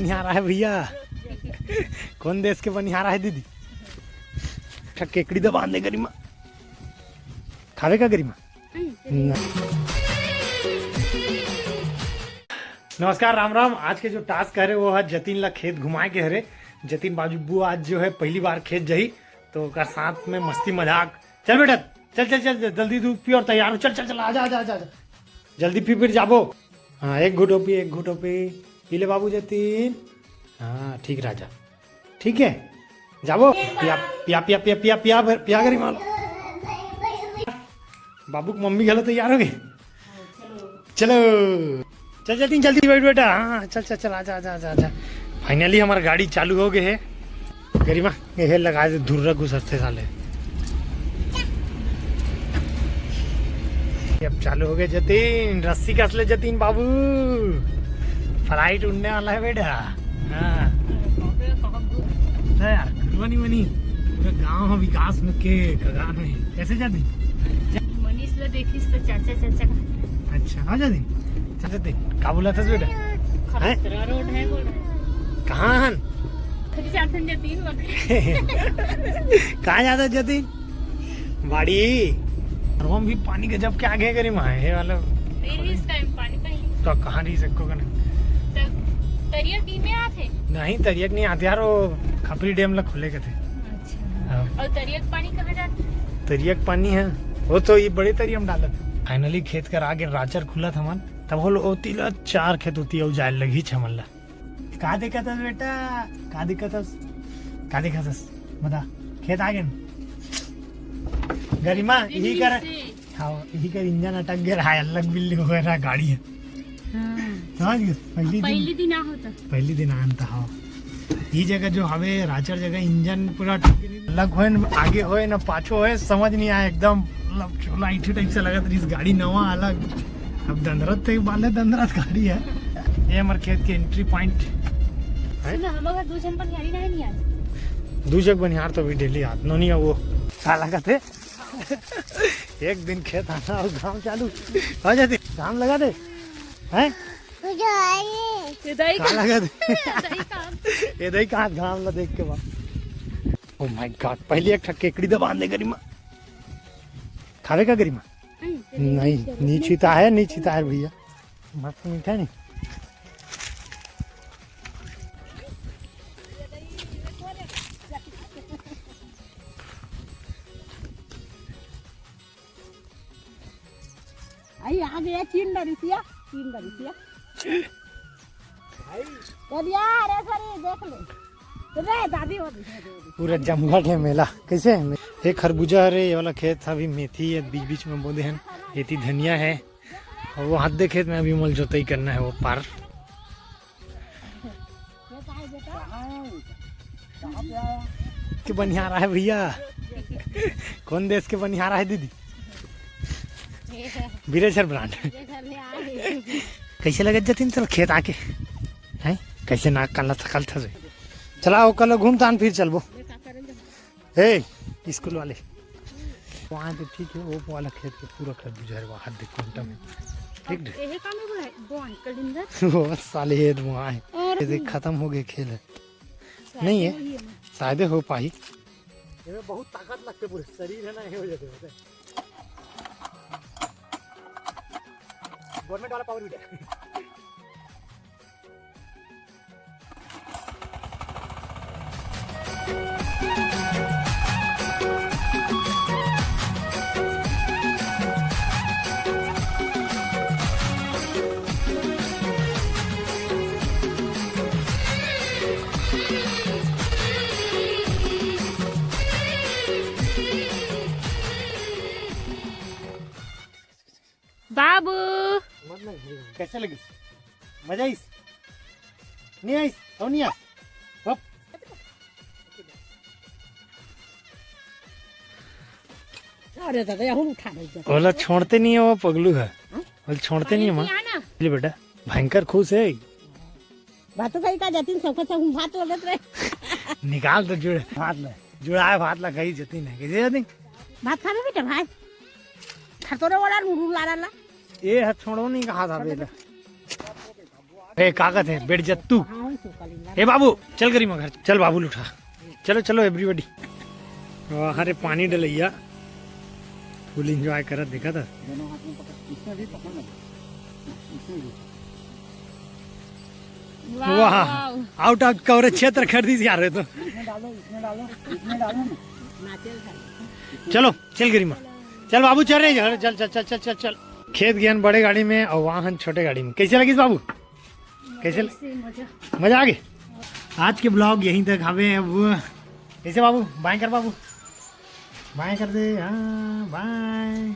बनिहारा है भैया। कौन देश के बनिहारा है दीदी? केकड़ी तो बांध दे गरिमा, खावे का गरिमा? नमस्कार, राम राम। आज के जो टास्क है वो है जतिन ला खेत घुमाए के हरे। जतिन बाजू आज जो है पहली बार खेत जही तो का साथ में मस्ती मजाक। चल बेटा चल चल चल, जल्दी दूध पी और तैयार हो। चल चल चल, आजा आजा आजा, जल्दी पी फिर जाबो। हाँ एक घुटो पी ले बाबू जतिन। हाँ ठीक राजा, ठीक है जाबो। पिया पिया पिया पिया पिया पिया पिया करी माल। बाबू की मम्मी गलो तैयार हो गई। चलो चल जतिन जल्दी बैठ बेटा। हाँ चल चल चल, आजा आजा आजा आजा। फाइनली हमारा गाड़ी चालू हो गए है। गरिमा ये लगा दे, धुर्रा घुसरते साले। अब चालू हो गए जतिन, रस्सी कस ले जतिन बाबू, फ्लाइट उड़ने वाला है बेटा। हाँ यार बनी बनी पूरा गांव विकास में के कगार में कैसे जाती मनीष ला देखिस तो चाचा चाचा। अच्छा हाँ जाती चाचा ते का बोला था बेटा? खतरा रोड है बोल रहे। कहाँ खरी जाते जतीन कहाँ जाता जतीन? बाड़ी और हम भी पानी के जब के आगे करी माँ है वाला इस टाइम पानी पानी तो कहाँ रही सको का तरिया टी में आते नहीं, तरियक नहीं आते यार, वो खपरी डैम ला खुले के थे। अच्छा और तरियक पानी कहाँ जाते? तरियक पानी है वो तो ये बड़े तरिया में डालत। फाइनली खेत कर आगे राचर खुला था मन, तब वो होती ला 4 खेत होती है जाए लगी छमल्ला। का दिक्कत है बेटा? का दिक्कत है बता? खेत आगे गरिमा यही कर। हाँ यही कर इंजन अटक गया है, अलग बिल्ली हो गया गाड़ी है। समझ गए? पहली दिन आन था। हाँ ये जगह जो हवे राचर जगह इंजन पूरा अलग होए न आगे होए न पाछो होए, समझ नहीं आया एकदम मतलब चोला इठी टाइप से लगा था। इस गाड़ी नवा अलग, अब दंदरत थे बाले दंदरत गाड़ी है। ये हमारे खेत के एंट्री पॉइंट है। दूसरे बनिहार तो भी डेली आत नहीं है वो साला का थे। एक दिन खेत आना और काम चालू हो जाते, काम लगा दे हैं लगा दे ये दही कहाँ घाम ला देख के बाद। ओह माय गॉड, पहले एक केकड़ी तो बांध दे गरिमा, खावे का गरिमा? नहीं नीचीता है भैया, मस्त मीठा नहीं। आई आ गया चीन डरिसिया देख ले दादी पूरा जमघट है मेला। कैसे है? ये खरबूजा है, ये वाला खेत अभी मेथी है बीच बीच में बोदे हैं, ये धनिया है और वो हाथ दे खेत में अभी मल जोताई करना है वो पार। के बनिहारा है भैया? कौन देश के बनिहारा है दीदी? बीरेश्वर ब्रांड। कैसे लगे जतिन चल खेत आके हैं? कैसे नाक काला थकल था रे। चला वो कल घूम तान फिर चलबो। ए स्कूल वाले वहाँ पे ठीक है, वो वाला खेत के पूरा खरबूजा है वहाँ देखो घंटा में ठीक है। वो साले ये वहाँ है, खत्म हो गए खेल है नहीं है शायद हो पाई। बहुत ताकत लगते पूरे शरीर है ना, ये हो जाते गवर्नमेंट वाला पावर है। बाबू कैसे लगी? मजा आईस नहीं आईस? और नहीं आईस? अरे दादा यहाँ उठा दे। ओला छोड़ते नहीं है वो पगलू है, ओला छोड़ते नहीं है माँ। ले बेटा भयंकर खुश है। बात तो सही का जतिन सब भात लगत रहे। निकाल तो जुड़ भात ले, जुड़ा भात ला कही जतिन है। कैसे जतिन भात खावे बेटा? भात खतरे वाला नूरू लाला ये है छोड़ो नहीं कहा था बेटा। ए कागज है बेट जत्तू ए बाबू चल करी मगर चल बाबू उठा चलो चलो एवरीबॉडी अरे पानी डलैया फुल एंजॉय करत देखा था वाह आउट ऑफ कवरेज क्षेत्र खरीदी जा रहे तो चलो चल करी माँ चल बाबू चल रहे चल चल चल चल चल चल खेत ज्ञान बड़े गाड़ी में और वाहन छोटे गाड़ी में कैसे लगी बाबू कैसे मजा आ गए आज के ब्लॉग यहीं तक हमें अब कैसे बाबू बाय कर बाबू बाय कर दे हाँ बाय